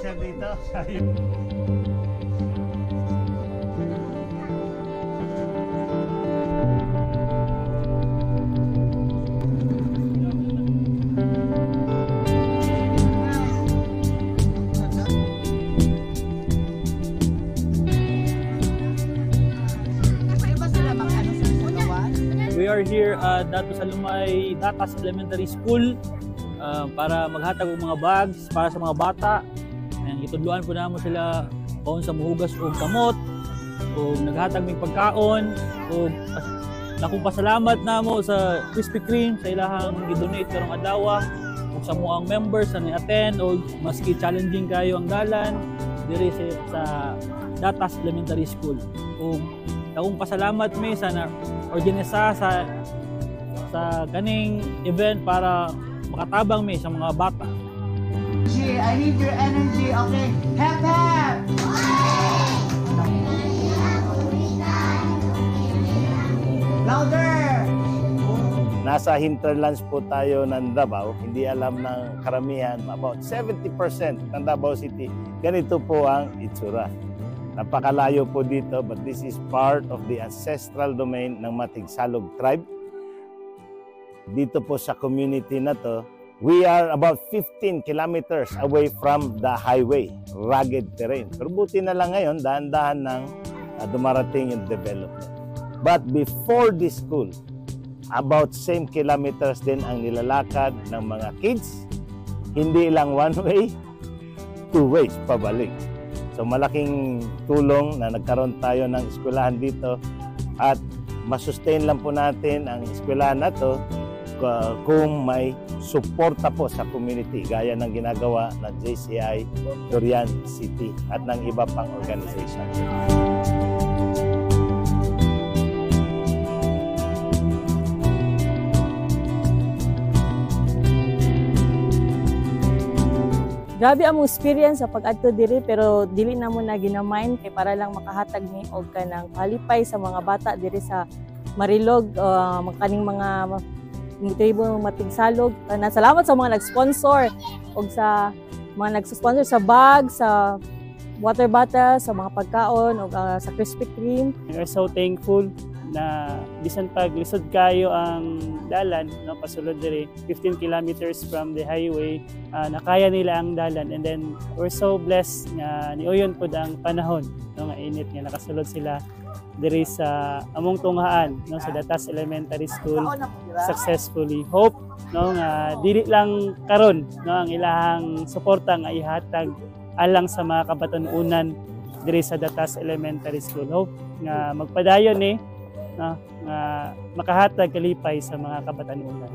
teacher dito. We are here at Dato Salumay Datas Elementary School para maghatag ng mga bags para sa mga bata. And itudluan po namin sila kung sa muhugas o kamot o naghatag ng pagkaon o akong pasalamat namo sa Krispy Kreme sa ilahang gidonate karong adlaw ug sa muang members na ni-attend o maski challenging kayo ang dalan diri sa Datas Elementary School. O akong pasalamat mi sa organisa sa kaning event para makatabang mi sa mga bata. I need your energy, okay? Hep hep! Louder! Nasa hinterlands po tayo ng Davao. Hindi alam ng karamihan, about 70% ng Davao City, ganito po ang itsura. Napakalayo po dito, but this is part of the ancestral domain ng Matigsalog tribe. Dito po sa community na to, we are about 15 kilometers away from the highway, rugged terrain. Pero buti na lang ngayon, dahan-dahan nang dumarating yung development. But before this school, about same kilometers din ang nilalakad ng mga kids. Hindi lang one way, two ways pabalik. So malaking tulong na nagkaroon tayo ng eskwelahan dito at masustain lang po natin ang eskwelahan na to kung may suporta po sa community gaya ng ginagawa ng JCI Durian City at ng iba pang organization. Grabe ang experience sa pag-adto diri pero dili na mo na ginamind kay para lang makahatag ni og kanang palipay sa mga bata diri sa Marilog, kaning mga tribo Matigsalog. Salamat sa mga nag-sponsor og sa mga nag-sponsor sa bag, sa water bottle, sa mga pagkaon og sa Krispy Kreme. We are so thankful na bisan pag lisod kayo ang dalan no pasulod diri 15 kilometers from the highway, nakaya nila ang dalan, and then we're so blessed nga niuyon pud ang panahon no nga init nga nakasulod sila diri sa among tunghaan no sa Datas Elementary School successfully. Hope no nga dili lang karon no ang ilahang suporta nga ihatag alang sa mga kabatan-unan diri sa Datas Elementary School. Hope nga magpadayon nga makahatag kalipay sa mga kabatan-unan.